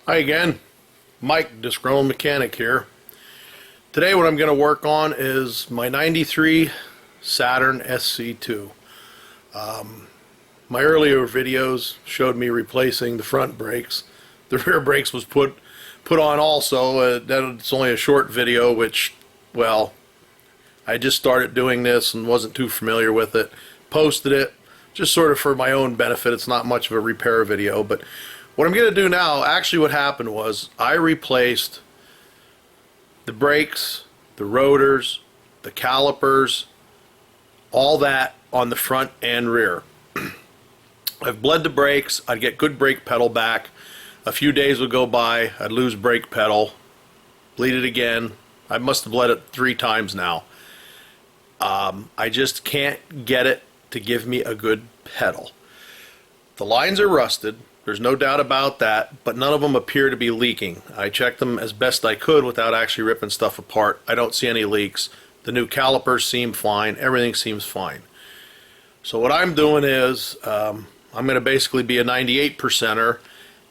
Hi again, Mike, Disgruntled Mechanic here. Today what I'm going to work on is my 93 Saturn SC2. My earlier videos showed me replacing the front brakes. The rear brakes was put on also. It's only a short video, which, well, I just started doing this and wasn't too familiar with it. Posted it just sort of for my own benefit. It's not much of a repair video, but what I'm going to do now, actually what happened was I replaced the brakes, the rotors, the calipers, all that on the front and rear. I've bled the brakes. I'd get good brake pedal back. A few days would go by, I'd lose brake pedal, bleed it again. I must have bled it 3 times now. I just can't get it to give me a good pedal. The lines are rusted. There's no doubt about that, but none of them appear to be leaking. I checked them as best I could without actually ripping stuff apart. I don't see any leaks. The new calipers seem fine. Everything seems fine. So what I'm doing is I'm going to basically be a 98%er,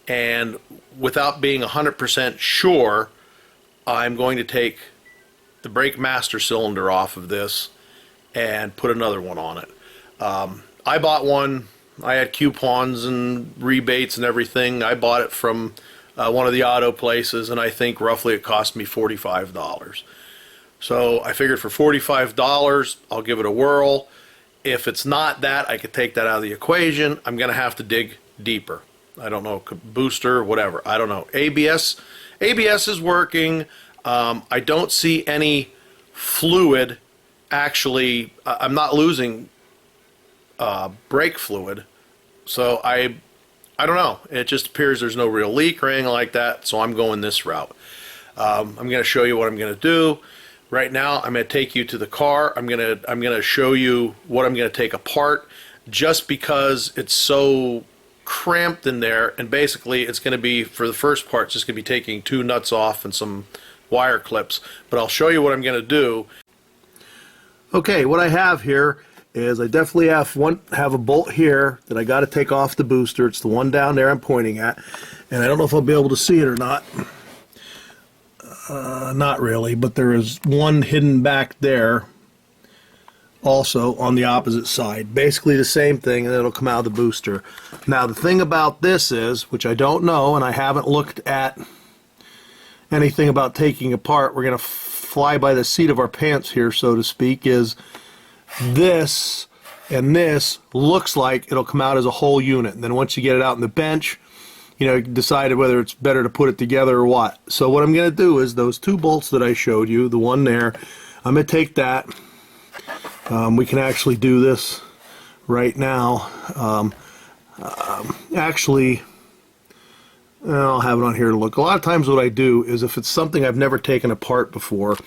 and without being 100% sure, I'm going to take the brake master cylinder off of this and put another one on it. I bought one. I had coupons and rebates and everything. I bought it from one of the auto places, and I think roughly it cost me $45. So I figured for $45, I'll give it a whirl. If it's not that, I could take that out of the equation. I'm going to have to dig deeper. I don't know, booster, whatever. I don't know. ABS is working. I don't see any fluid. Actually, I'm not losing brake fluid, so I don't know. It just appears there's no real leak or anything like that, so I'm going this route. I'm going to show you what I'm going to do. Right now, I'm going to take you to the car. I'm going to show you what I'm going to take apart, just because it's so cramped in there. And basically, it's going to be, for the first part, just going to be taking 2 nuts off and some wire clips. But I'll show you what I'm going to do. Okay, what I have here is I definitely have a bolt here that I got to take off the booster. It's the one down there I'm pointing at, and I don't know if I'll be able to see it or not. Not really, but there is one hidden back there also on the opposite side. Basically the same thing, and it'll come out of the booster. Now the thing about this is, which I don't know, and I haven't looked at anything about taking apart, we're going to fly by the seat of our pants here, so to speak, is this and this looks like it'll come out as a whole unit, and then once you get it out on the bench, you know, you decided whether it's better to put it together or what. So what I'm going to do is those 2 bolts that I showed you, the one there, I'm going to take that. We can actually do this right now. Actually, I'll have it on here to look. A lot of times what I do is, if it's something I've never taken apart before,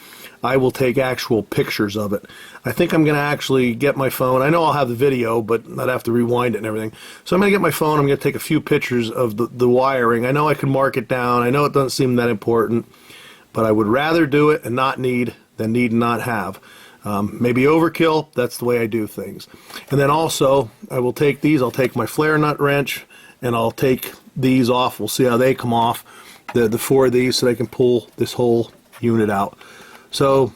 I will take actual pictures of it. I think I'm going to actually get my phone. I know I'll have the video, but I'd have to rewind it and everything. So I'm going to get my phone. I'm going to take a few pictures of the wiring. I know I can mark it down. I know it doesn't seem that important, but I would rather do it and not need than need and not have. Maybe overkill. That's the way I do things. And then also, I will take these. I'll take my flare nut wrench, and I'll take these off. We'll see how they come off, the 4 of these, so they can pull this whole unit out. So,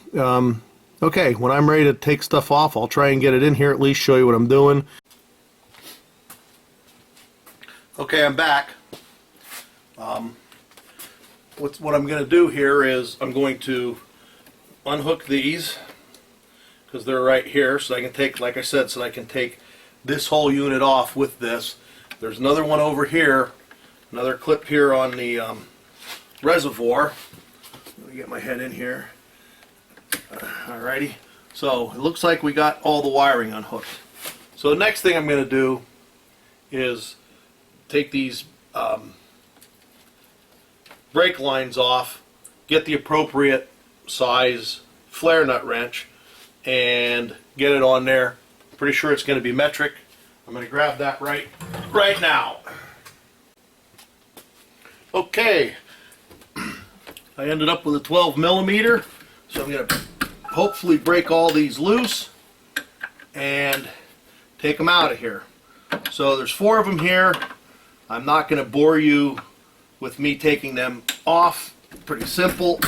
okay, when I'm ready to take stuff off, I'll try and get it in here, at least show you what I'm doing. Okay, I'm back. What I'm going to do here is I'm going to unhook these, because they're right here, so I can take, like I said, so I can take this whole unit off with this. There's another one over here, another clip here on the reservoir. Let me get my head in here. Alrighty, so it looks like we got all the wiring unhooked. So the next thing I'm going to do is take these brake lines off, get the appropriate size flare nut wrench, and get it on there. Pretty sure it's going to be metric. I'm going to grab that right now. Okay, I ended up with a 12 millimeter, so I'm going to hopefully break all these loose and take them out of here. So there's 4 of them here. I'm not going to bore you with me taking them off. Pretty simple.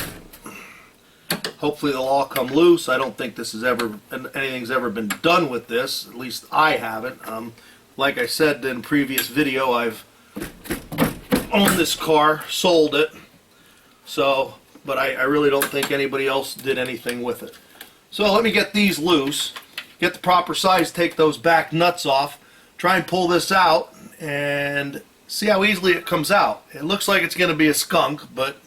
Hopefully they'll all come loose. I don't think anything's ever been done with this. At least I haven't. Like I said in a previous video, I've owned this car, sold it. So, but I really don't think anybody else did anything with it. So let me get these loose, get the proper size, take those back nuts off, try and pull this out, and see how easily it comes out. It looks like it's going to be a skunk, but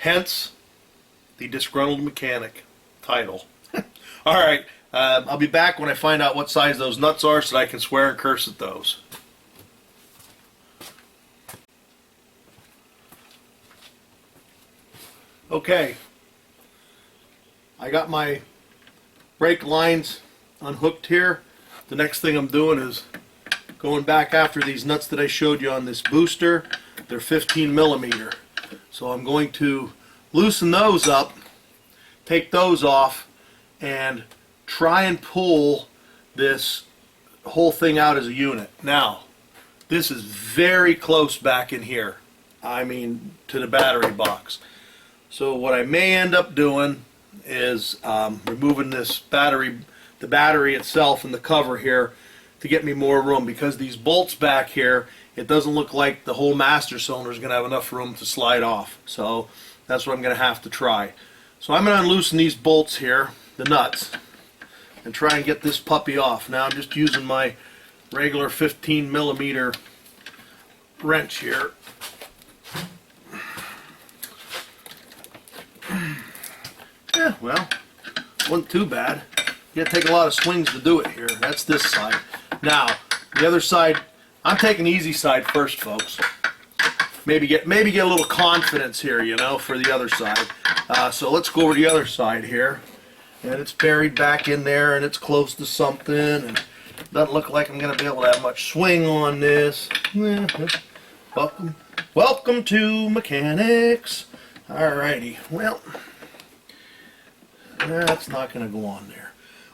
hence the disgruntled mechanic title. Alright, I'll be back when I find out what size those nuts are so that I can swear and curse at those. Okay, I got my brake lines unhooked here. The next thing I'm doing is going back after these nuts that I showed you on this booster. They're 15 millimeter. So I'm going to loosen those up, take those off, and try and pull this whole thing out as a unit. Now, this is very close back in here. I mean, to the battery box. So what I may end up doing is removing this battery, the battery itself and the cover here to get me more room, because these bolts back here, it doesn't look like the whole master cylinder is going to have enough room to slide off. So that's what I'm going to have to try. So I'm going to unloosen these bolts here, the nuts, and try and get this puppy off. Now I'm just using my regular 15 millimeter wrench here. Yeah, well, wasn't too bad. You gotta take a lot of swings to do it here. That's this side. Now, the other side, I'm taking the easy side first, folks. Maybe get a little confidence here, you know, for the other side. So let's go over the other side here. And it's buried back in there, and it's close to something, and doesn't look like I'm gonna be able to have much swing on this. Welcome to mechanics. Alrighty, well, that's not going to go on there.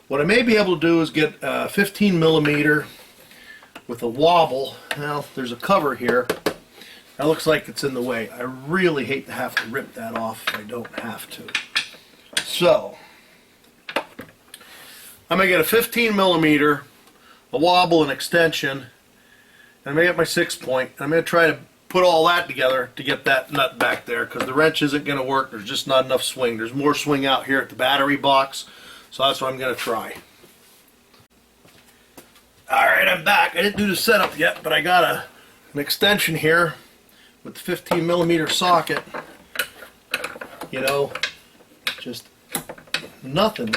What I may be able to do is get 15 millimeter with a wobble. Now, there's a cover here. That looks like it's in the way. I really hate to have to rip that off if I don't have to. So, I'm going to get a 15 millimeter, a wobble, an extension, and I'm going to get my 6-point. I'm going to try to put all that together to get that nut back there, because the wrench isn't going to work. There's just not enough swing. There's more swing out here at the battery box, so that's what I'm going to try. Alright, I'm back. I didn't do the setup yet, but I got an extension here with the 15 millimeter socket. You know, just nothing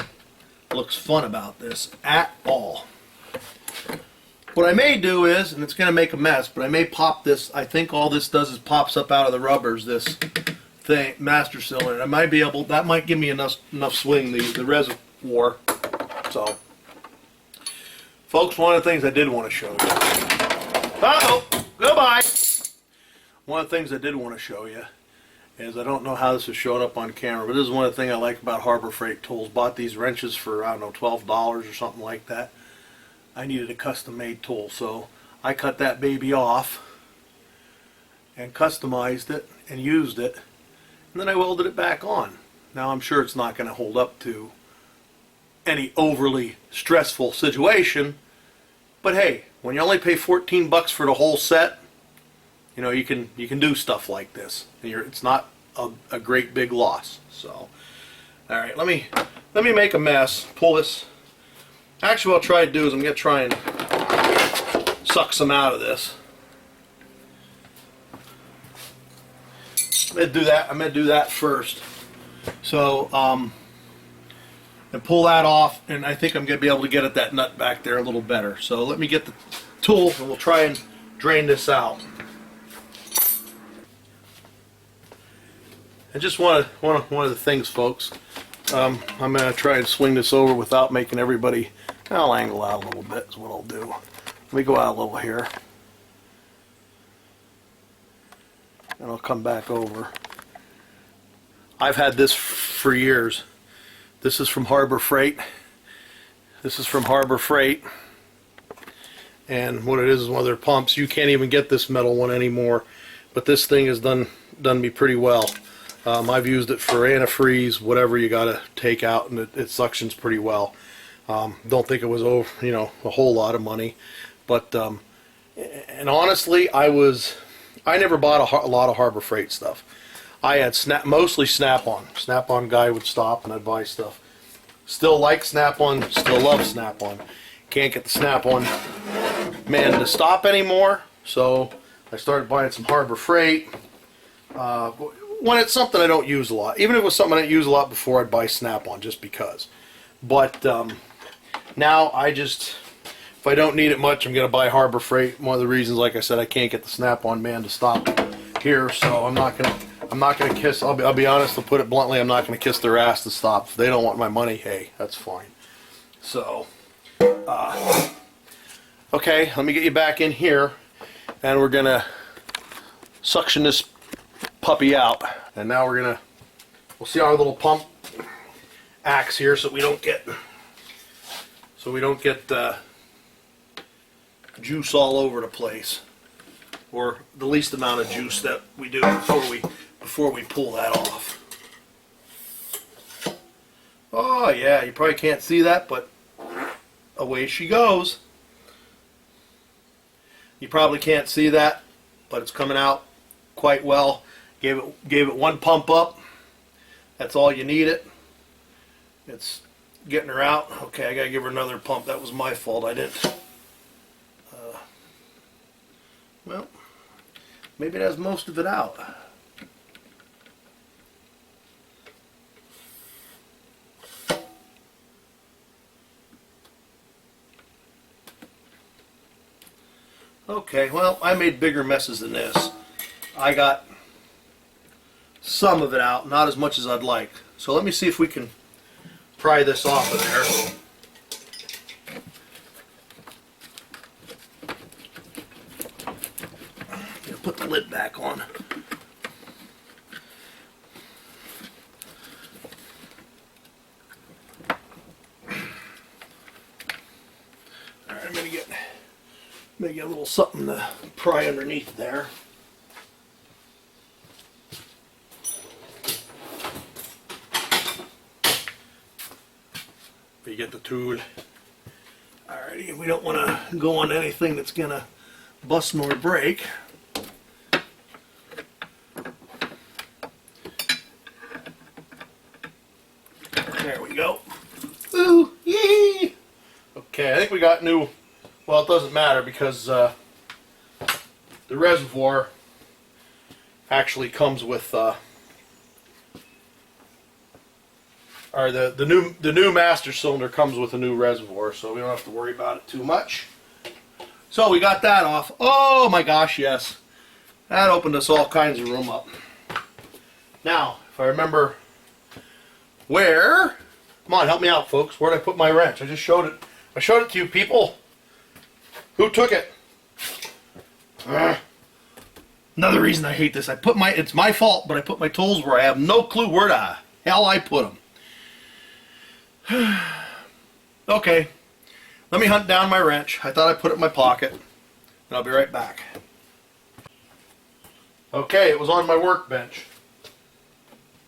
looks fun about this at all. What I may do is, and it's going to make a mess, but I may pop this. I think all this does is pops up out of the rubbers, this thing, master cylinder. I might be able, that might give me enough swing, the reservoir. So, folks, one of the things I did want to show you. Uh-oh, goodbye. One of the things I did want to show you is, I don't know how this is showing up on camera, but this is one of the things I like about Harbor Freight Tools. Bought these wrenches for, I don't know, $12 or something like that. I needed a custom-made tool, so I cut that baby off and customized it and used it, and then I welded it back on. Now I'm sure it's not going to hold up to any overly stressful situation, but hey, when you only pay 14 bucks for the whole set, you know, you can do stuff like this. It's not a great big loss. So, all right, let me make a mess. Pull this. Actually, what I'll try to do is I'm going to try and suck some out of this. I'm going to do that first. So, and pull that off, and I think I'm going to be able to get at that nut back there a little better. So let me get the tool, and we'll try and drain this out. And just one of the things, folks, I'm going to try and swing this over without making everybody. I'll angle out a little bit is what I'll do. Let me go out a little here. And I'll come back over. I've had this for years. This is from Harbor Freight. This is from Harbor Freight. and what it is one of their pumps. You can't even get this metal one anymore, but this thing has done me pretty well. I've used it for antifreeze, whatever you got to take out, and it suctions pretty well. Don't think it was over, a whole lot of money, but and honestly, I never bought a lot of Harbor Freight stuff. I had mostly Snap-on. Snap-on guy would stop and I'd buy stuff. Still like Snap-on, still love Snap-on. Can't get the Snap-on man to stop anymore, so I started buying some Harbor Freight. When it's something I don't use a lot, even if it was something I didn't use a lot before, I'd buy Snap-on just because. But now if I don't need it much, I'm gonna buy Harbor Freight. One of the reasons, like I said, I can't get the Snap-on man to stop here, so I'm not gonna kiss. I'll be honest. To put it bluntly, I'm not gonna kiss their ass to stop. If they don't want my money, hey, that's fine. So, okay, let me get you back in here, and we're gonna suction this puppy out. And now we'll see our little pump axe here, so we don't get juice all over the place, or the least amount of juice that we do before we pull that off. Oh yeah, you probably can't see that, but away she goes. You probably can't see that, but it's coming out quite well. Gave it one pump up. That's all you need it. It's getting her out. Okay, I gotta give her another pump. That was my fault. I didn't. Well, maybe it has most of it out. Okay, well, I made bigger messes than this. I got some of it out, not as much as I'd like. So let me see if we can pry this off of there. Put the lid back on. Alright, I'm gonna get a little something to pry underneath there. You get the tool. Alrighty, we don't want to go on anything that's gonna bust nor break. There we go. Ooh, yee! Okay, I think we got new. Well, it doesn't matter because the reservoir actually comes with, or the new master cylinder comes with a new reservoir, so we don't have to worry about it too much. So we got that off. Oh my gosh, yes, that opened us all kinds of room up. Now, if I remember where, come on, help me out, folks. Where did I put my wrench? I just showed it. I showed it to you people. Who took it? Another reason I hate this. It's my fault, but I put my tools where I have no clue where the hell I put them. Okay, let me hunt down my wrench. I thought I put it in my pocket, and I'll be right back. Okay, it was on my workbench.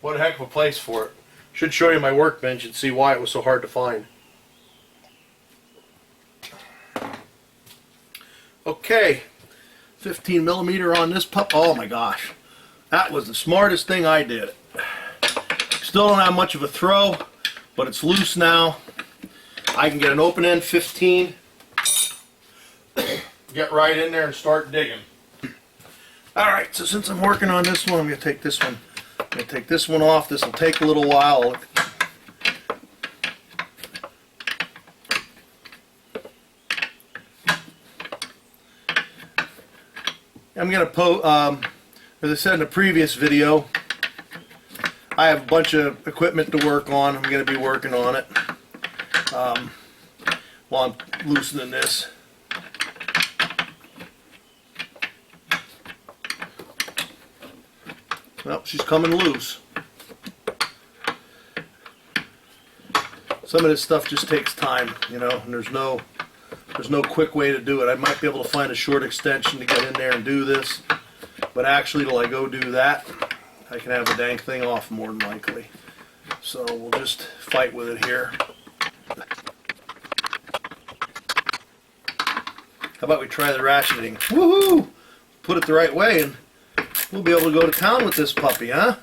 What a heck of a place for it. Should show you my workbench and see why it was so hard to find. Okay, 15 millimeter on this pup. Oh my gosh, that was the smartest thing I did. Still don't have much of a throw, but it's loose now. I can get an open end 15, get right in there and start digging. Alright, so since I'm working on this one, I'm going to take this one. I'm going to take this one off. This will take a little while. I'm going to as I said in the previous video, I have a bunch of equipment to work on. I'm going to be working on it while I'm loosening this. Well, she's coming loose. Some of this stuff just takes time, you know, and there's no there's no quick way to do it. I might be able to find a short extension to get in there and do this, but actually till I go do that, I can have the dang thing off more than likely. So we'll just fight with it here. How about we try the ratcheting? Woohoo! Put it the right way and we'll be able to go to town with this puppy, huh?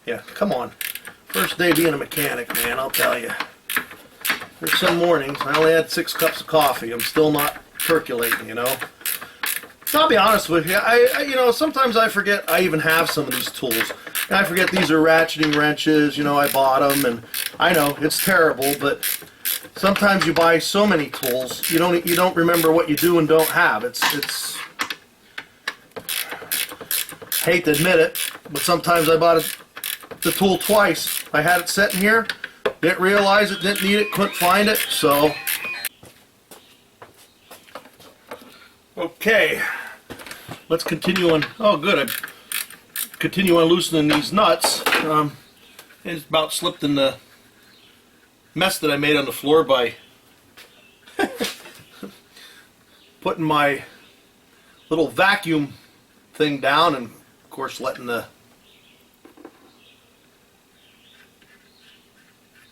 Yeah, come on. First day being a mechanic, man, I'll tell you. There's some mornings, I only had 6 cups of coffee. I'm still not percolating, you know. So I'll be honest with you, you know, sometimes I forget I even have some of these tools. And I forget these are ratcheting wrenches, you know, I bought them, and I know, it's terrible, but sometimes you buy so many tools, you don't remember what you do and don't have. It's hate to admit it, but sometimes I bought the tool twice. I had it sitting here, didn't realize it, didn't need it, couldn't find it, so. Okay, let's continue on. Oh good, I continue on loosening these nuts. It's about slipped in the mess that I made on the floor by putting my little vacuum thing down and of course letting the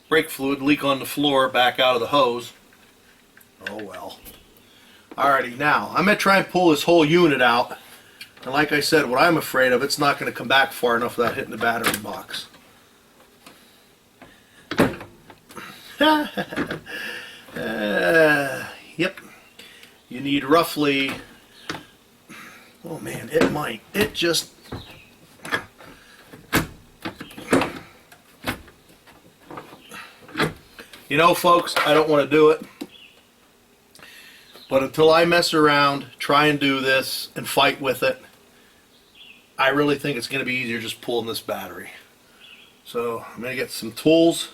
brake fluid leak on the floor back out of the hose. Oh well. Alrighty, now I'm going to try and pull this whole unit out, and like I said, what I'm afraid of, it's not going to come back far enough without hitting the battery box. Yep, you need roughly, oh man, it just, you know folks, I don't want to do it, but until I mess around, try and do this and fight with it, I really think it's going to be easier just pulling this battery. So I'm going to get some tools.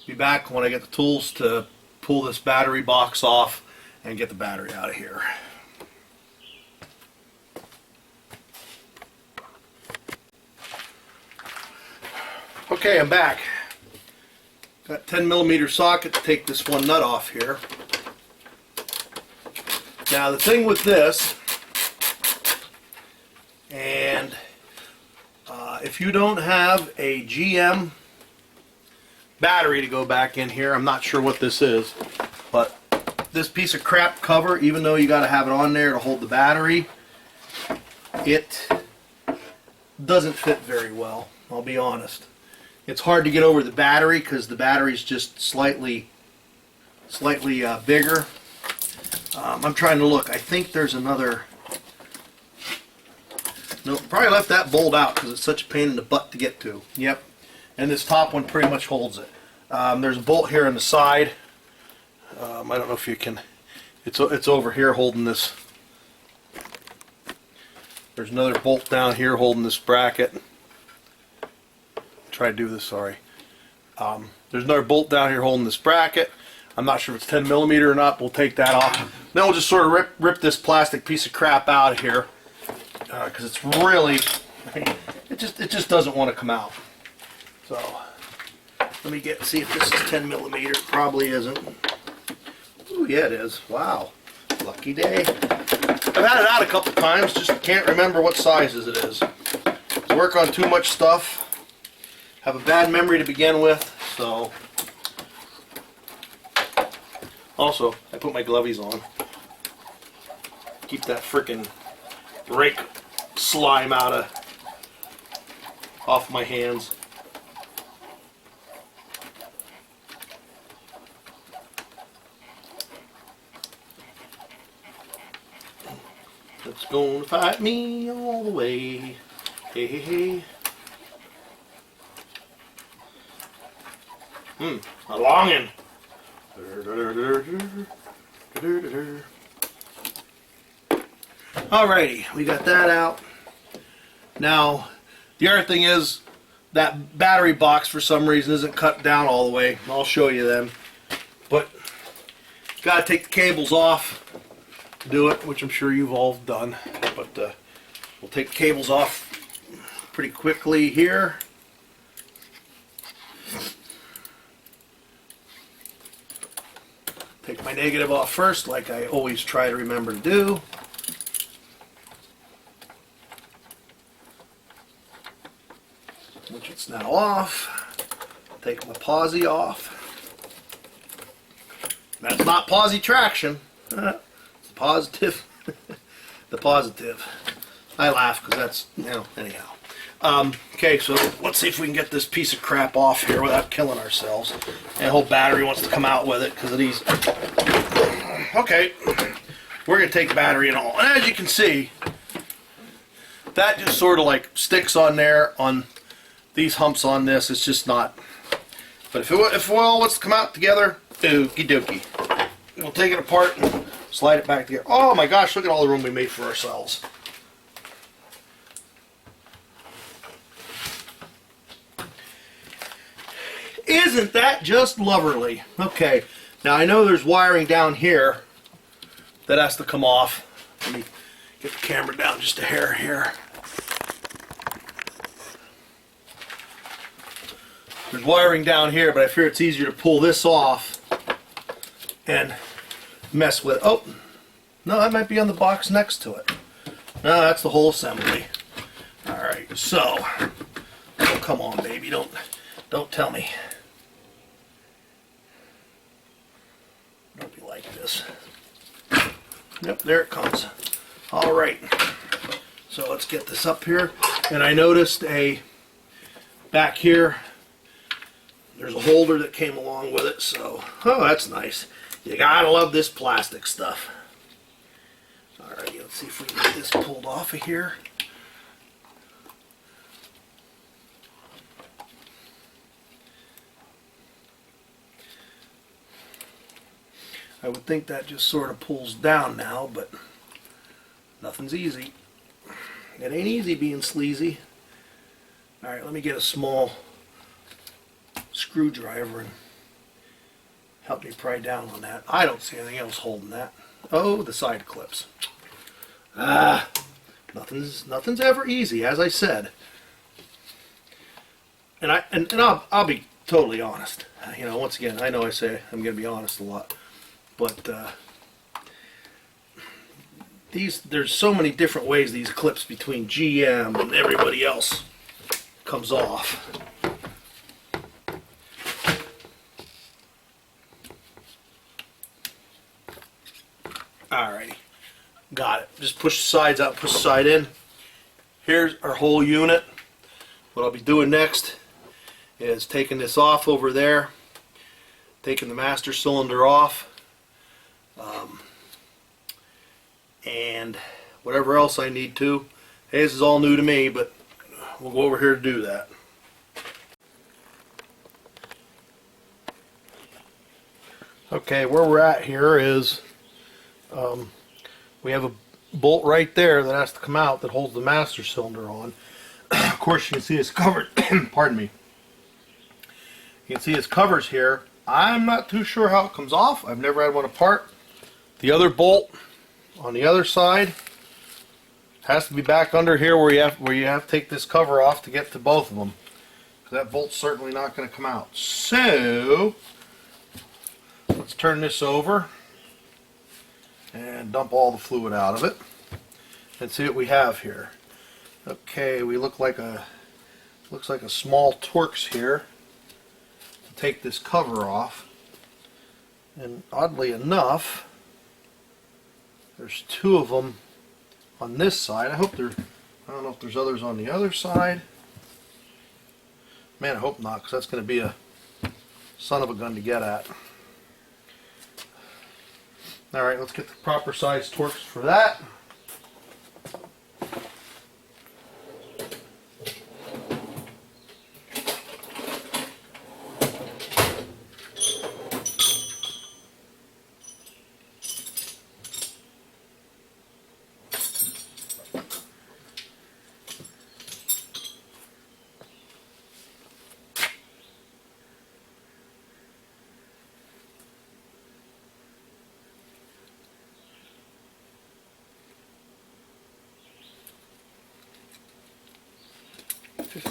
Be back when I get the tools to pull this battery box off and get the battery out of here. Okay, I'm back. Got 10mm socket to take this one nut off here. Now the thing with this, and if you don't have a GM battery to go back in here, I'm not sure what this is, but this piece of crap cover, even though you got to have it on there to hold the battery, it doesn't fit very well, I'll be honest. It's hard to get over the battery because the battery's just slightly bigger. I'm trying to look. I think there's another. No, probably left that bolt out because it's such a pain in the butt to get to. Yep. And this top one pretty much holds it. There's a bolt here on the side. I don't know if you can. It's over here holding this. There's another bolt down here holding this bracket. Try to do this. Sorry. There's another bolt down here holding this bracket. I'm not sure if it's 10mm or not. We'll take that off. Then we'll just sort of rip this plastic piece of crap out of here because it's really, it just doesn't want to come out. So let me see if this is 10mm. It probably isn't. Oh yeah, it is. Wow, lucky day. I've had it out a couple times. Just can't remember what sizes it is. I work on too much stuff. Have a bad memory to begin with, so. Also, I put my glovies on. Keep that frickin' brake slime off my hands. It's gonna fight me all the way. Hey, hey, hey. A longin'. Alrighty, we got that out. Now, the other thing is that battery box for some reason isn't cut down all the way. I'll show you then. But got to take the cables off to do it, which I'm sure you've all done. But we'll take the cables off pretty quickly here. Take my negative off first, like I always try to remember to do. Which it's now off. Take my posi off. That's not posi traction. It's positive. The positive. I laugh because that's, you know, anyhow. Okay, so let's see if we can get this piece of crap off here without killing ourselves. And the whole battery wants to come out with it because of these. Okay, we're going to take battery and all. And as you can see, that just sort of like sticks on there on these humps on this. It's just not. But if it all wants to come out together, okie dokie. We'll take it apart and slide it back together. Oh my gosh, look at all the room we made for ourselves. Isn't that just lovely? Okay, now I know there's wiring down here that has to come off. Let me get the camera down just a hair here. There's wiring down here, but I fear it's easier to pull this off and mess with. Oh, no, that might be on the box next to it. No, that's the whole assembly. All right, so, oh, come on, baby, don't tell me. Don't be like this. Yep, there it comes. All right, so let's get this up here. And I noticed back here, there's a holder that came along with it, so, oh, that's nice. You gotta love this plastic stuff. Alright, let's see if we can get this pulled off of here. I would think that just sort of pulls down now, but nothing's easy. It ain't easy being sleazy. Alright, let me get a small screwdriver and help me pry down on that. I don't see anything else holding that. Oh, the side clips. Nothing's ever easy, as I said. And I'll be totally honest. You know, once again, I know I say I'm going to be honest a lot, but there's so many different ways these clips between GM and everybody else comes off. Alrighty, got it. Just push the sides out, push the side in. Here's our whole unit. What I'll be doing next is taking this off over there, taking the master cylinder off, and whatever else I need to. Hey, this is all new to me, but we'll go over here to do that. Okay, where we're at here is we have a bolt right there that has to come out that holds the master cylinder on. Of course, you can see it's covered. Pardon me. You can see its covers here. I'm not too sure how it comes off. I've never had one apart. The other bolt on the other side has to be back under here where you have to take this cover off to get to both of them. That bolt's certainly not going to come out. So let's turn this over and dump all the fluid out of it and see what we have here. Okay, we looks like a small Torx here to take this cover off, and oddly enough there's two of them on this side. I don't know if there's others on the other side. Man, I hope not, because that's going to be a son of a gun to get at. Alright, let's get the proper size Torx for that.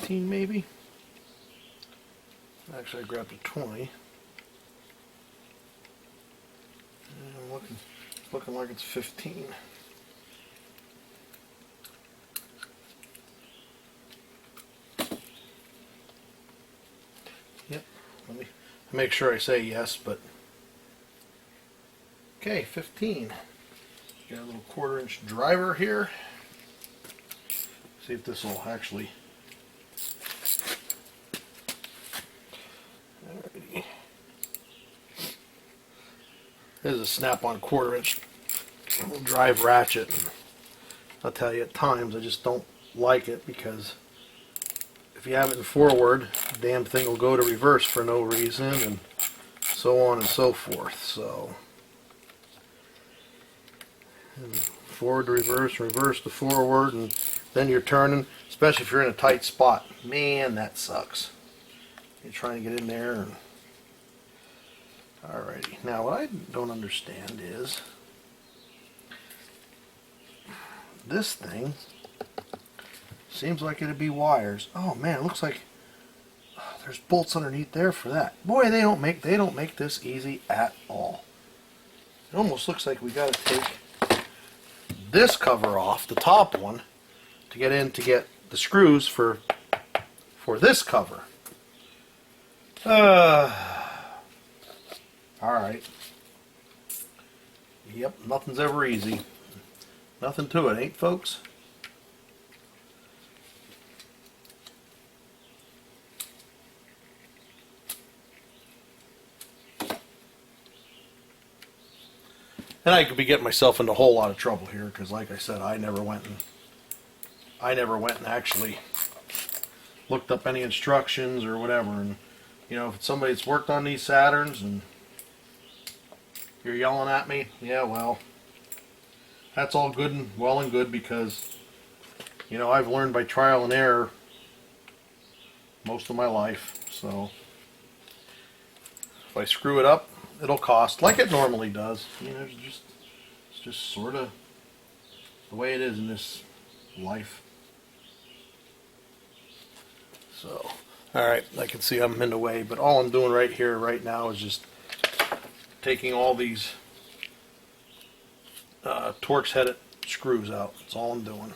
Maybe. Actually, I grabbed a 20. looking like it's 15. Yep, let me make sure I say yes, but okay, 15. Got a little 1/4-inch driver here. See if this will actually. Alrighty. This is a snap-on 1/4-inch drive ratchet. I'll tell you, at times I just don't like it because if you have it in forward, the damn thing will go to reverse for no reason, and so on and so forth. So forward to reverse, reverse to forward, and then you're turning, especially if you're in a tight spot. Man, that sucks. You're trying to get in there. And alrighty. Now what I don't understand is this thing seems like it'd be wires. Oh man, it looks like there's bolts underneath there for that. Boy, they don't make this easy at all. It almost looks like we got to take this cover off, the top one, to get the screws for this cover. Alright. Yep, nothing's ever easy. Nothing to it, ain't folks? And I could be getting myself into a whole lot of trouble here because, like I said, I never went and actually looked up any instructions or whatever. And you know, if it's somebody that's worked on these Saturns and you're yelling at me, yeah, well, that's all good and well and good because, you know, I've learned by trial and error most of my life. So if I screw it up, it'll cost, like it normally does. You know, it's just sort of the way it is in this life. So, alright, I can see I'm in the way, but all I'm doing right here, right now, is just taking all these Torx-headed screws out. That's all I'm doing.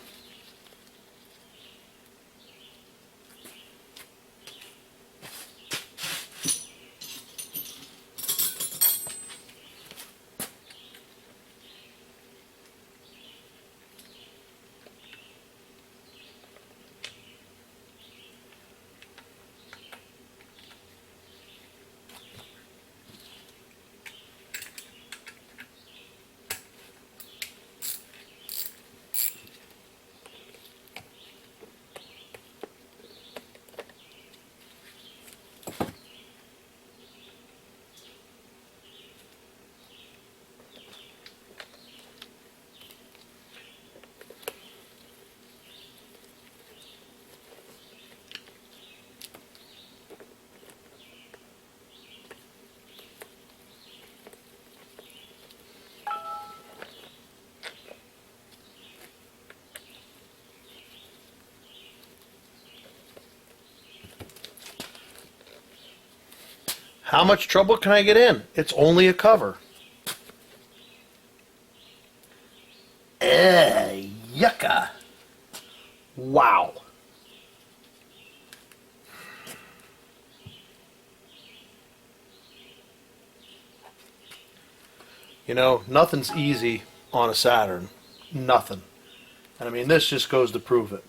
How much trouble can I get in? It's only a cover. Yucca. Wow. You know, nothing's easy on a Saturn. Nothing. And I mean, this just goes to prove it.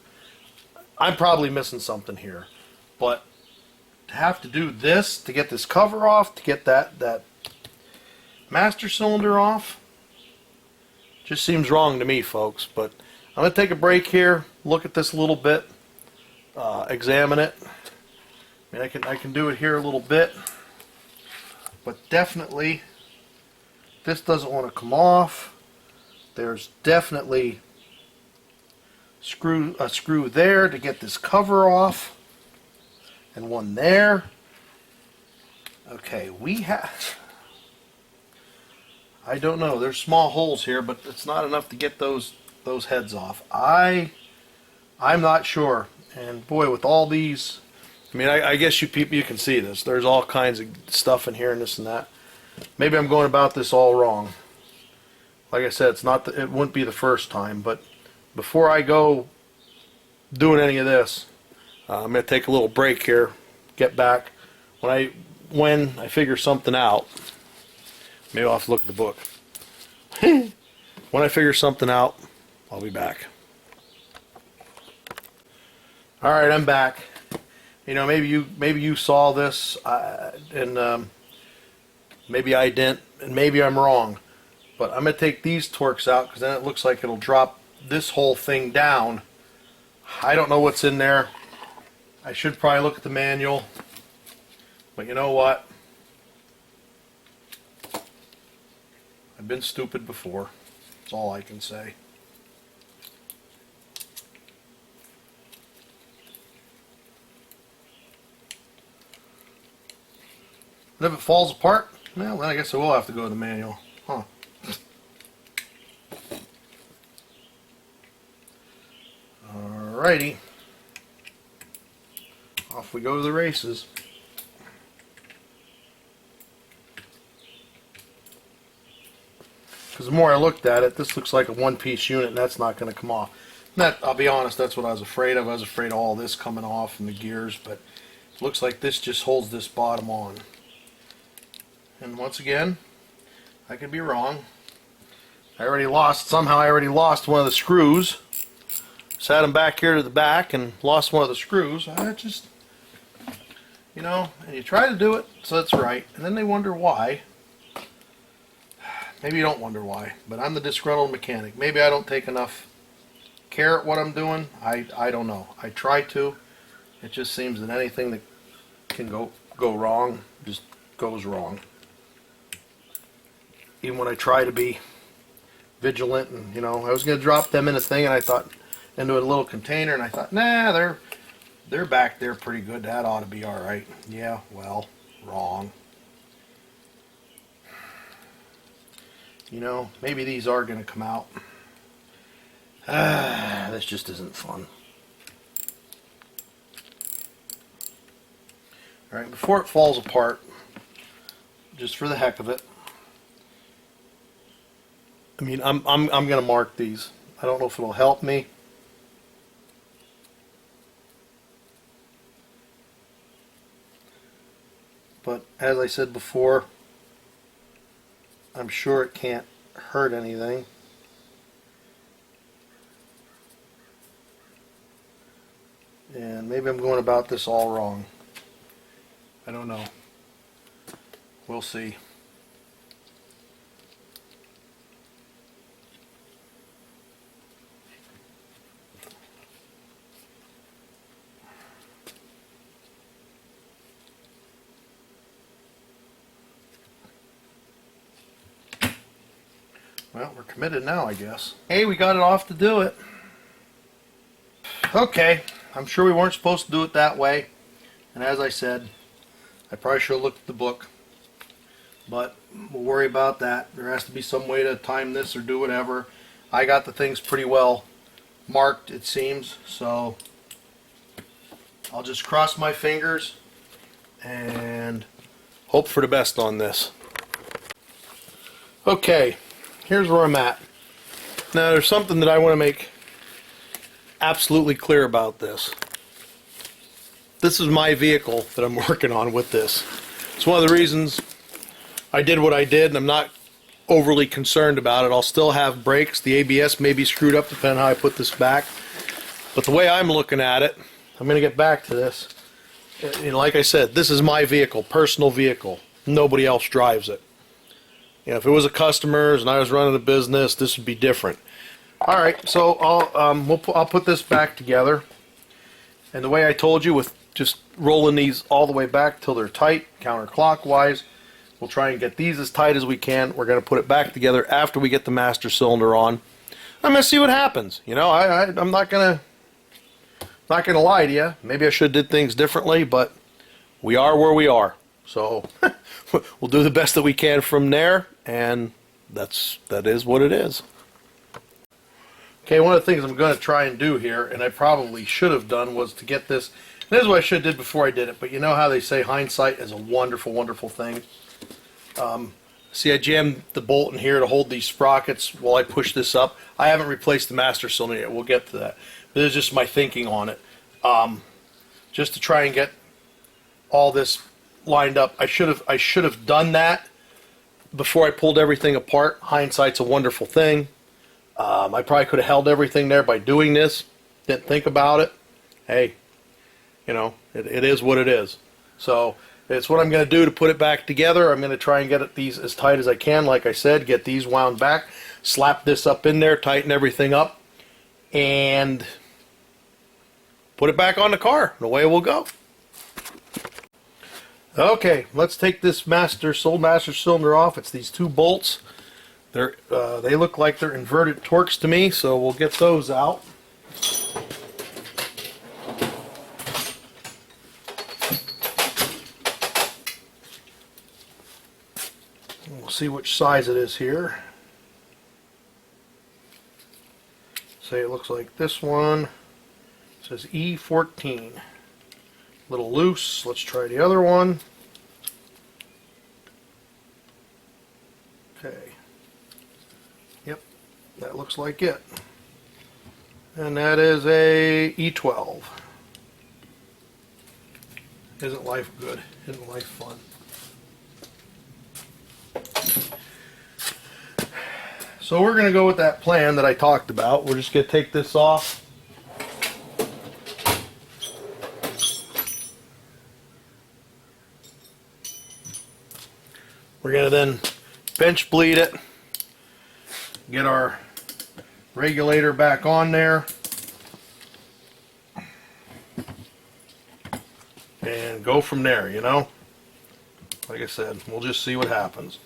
I'm probably missing something here, but to have to do this to get this cover off, to get that master cylinder off, just seems wrong to me, folks. But I'm going to take a break here, look at this a little bit, examine it. I mean, I can do it here a little bit, but definitely this doesn't want to come off. There's definitely a screw there to get this cover off, and one there. Okay, we have, I don't know, there's small holes here, but it's not enough to get those heads off. I'm not sure. And boy, with all these, I mean, I guess you people, you can see this. There's all kinds of stuff in here and this and that. Maybe I'm going about this all wrong. like I said, it wouldn't be the first time, but before I go doing any of this, I'm going to take a little break here, get back. When I figure something out, maybe I'll have to look at the book. When I figure something out, I'll be back. Alright, I'm back. You know, maybe you saw this, and maybe I didn't, and maybe I'm wrong. But I'm going to take these Torx out, because then it looks like it'll drop this whole thing down. I don't know what's in there. I should probably look at the manual. But you know what? I've been stupid before. That's all I can say. And if it falls apart, well, then I guess I will have to go to the manual. Huh. Alrighty. Off we go to the races. Because the more I looked at it, this looks like a one-piece unit, and that's not going to come off. That, I'll be honest, that's what I was afraid of. I was afraid of all this coming off and the gears, but it looks like this just holds this bottom on. And once again, I could be wrong. Somehow I already lost one of the screws. Sat them back here to the back and lost one of the screws. I just, you know, and you try to do it so it's right, and then they wonder why. Maybe you don't wonder why, but I'm the disgruntled mechanic. Maybe I don't take enough care at what I'm doing. I don't know. I try to. It just seems that anything that can go wrong just goes wrong. Even when I try to be vigilant, and you know, I was going to drop them in a thing, and I thought into a little container, and I thought, nah, they're back there pretty good. That ought to be all right. Yeah, well, wrong. You know, maybe these are going to come out. This just isn't fun. Alright, before it falls apart, just for the heck of it, I mean, I'm going to mark these. I don't know if it'll help me. But as I said before, I'm sure it can't hurt anything. And maybe I'm going about this all wrong. I don't know. We'll see. Well, we're committed now, I guess. Hey, we got it off to do it. Okay, I'm sure we weren't supposed to do it that way. And as I said, I probably should have looked at the book. But we'll worry about that. There has to be some way to time this or do whatever. I got the things pretty well marked, it seems. So I'll just cross my fingers and hope for the best on this. Okay. Here's where I'm at. Now there's something that I want to make absolutely clear about this. This is my vehicle that I'm working on with this. It's one of the reasons I did what I did, and I'm not overly concerned about it. I'll still have brakes. The ABS may be screwed up depending on how I put this back. But the way I'm looking at it, I'm going to get back to this. You know, like I said, this is my vehicle, personal vehicle. Nobody else drives it. You know, if it was a customer's and I was running a business, this would be different. All right, so I'll put this back together, and the way I told you, with just rolling these all the way back till they're tight, counterclockwise. We'll try and get these as tight as we can. We're going to put it back together after we get the master cylinder on. I'm going to see what happens. You know, I'm not going to lie to you. Maybe I should have did things differently, but we are where we are. So we'll do the best that we can from there, and that is what it is. Okay, one of the things I'm going to try and do here, and I probably should have done, was to get this. This is what I should have did before I did it, but you know how they say hindsight is a wonderful, wonderful thing. See, I jammed the bolt in here to hold these sprockets while I push this up. I haven't replaced the master cylinder yet. We'll get to that. This is just my thinking on it. Just to try and get all this lined up. I should have done that before I pulled everything apart. Hindsight's a wonderful thing. I probably could have held everything there by doing this. Didn't think about it. Hey, you know, it is what it is. So it's what I'm going to do to put it back together. I'm going to try and get these as tight as I can. Like I said, get these wound back, slap this up in there, tighten everything up, and put it back on the car. And away we'll go. Okay, let's take this master cylinder off. It's these two bolts. They look like they're inverted Torx to me, so we'll get those out. We'll see which size it is here. Say it looks like this one. It says E14. A little loose. Let's try the other one. Okay. Yep, that looks like it. And that is a E12. Isn't life good? Isn't life fun? So we're going to go with that plan that I talked about. We're just going to take this off. We're going to then bench bleed it, get our regulator back on there, and go from there, you know. Like I said, we'll just see what happens.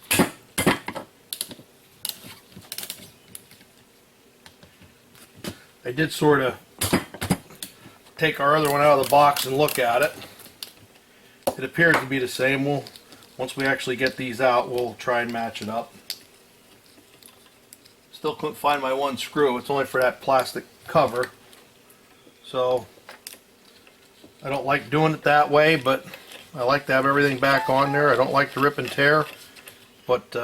I did sort of take our other one out of the box and look at it. It appears to be the same. Once we actually get these out, we'll try and match it up. Still couldn't find my one screw. It's only for that plastic cover. So I don't like doing it that way, but I like to have everything back on there. I don't like to rip and tear, but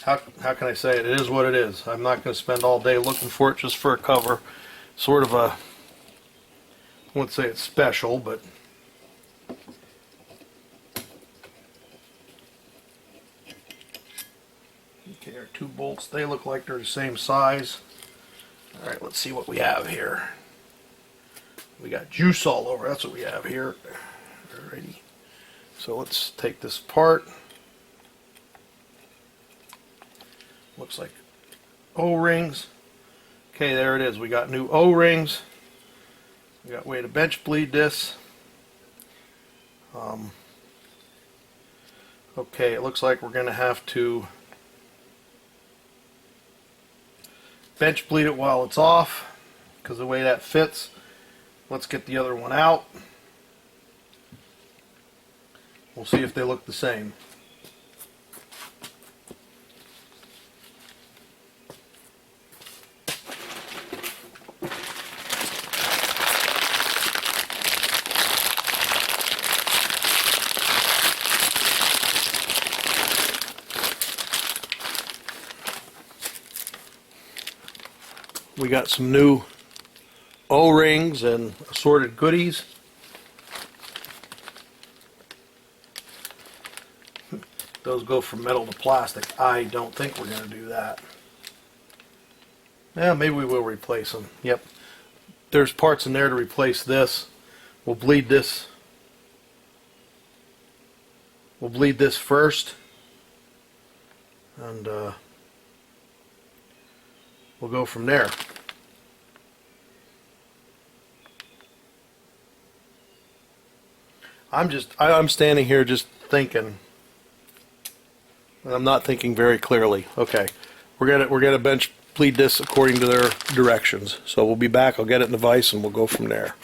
how can I say it? It is what it is. I'm not going to spend all day looking for it just for a cover. Sort of a, I wouldn't say it's special, but okay, our two bolts, they look like they're the same size. Alright, let's see what we have here. We got juice all over. That's what we have here. Alrighty. So let's take this apart. Looks like O-rings. Okay, there it is. We got new O-rings. We got a way to bench bleed this. Okay, it looks like we're going to have to bench bleed it while it's off because of the way that fits. Let's get the other one out. We'll see if they look the same. We got some new O-rings and assorted goodies. Those go from metal to plastic. I don't think we're going to do that. Yeah, maybe we will replace them. Yep. There's parts in there to replace this. We'll bleed this. We'll bleed this first. And we'll go from there. I'm standing here just thinking. I'm not thinking very clearly. Okay, we're gonna bench bleed this according to their directions. So we'll be back. I'll get it in the vise and we'll go from there.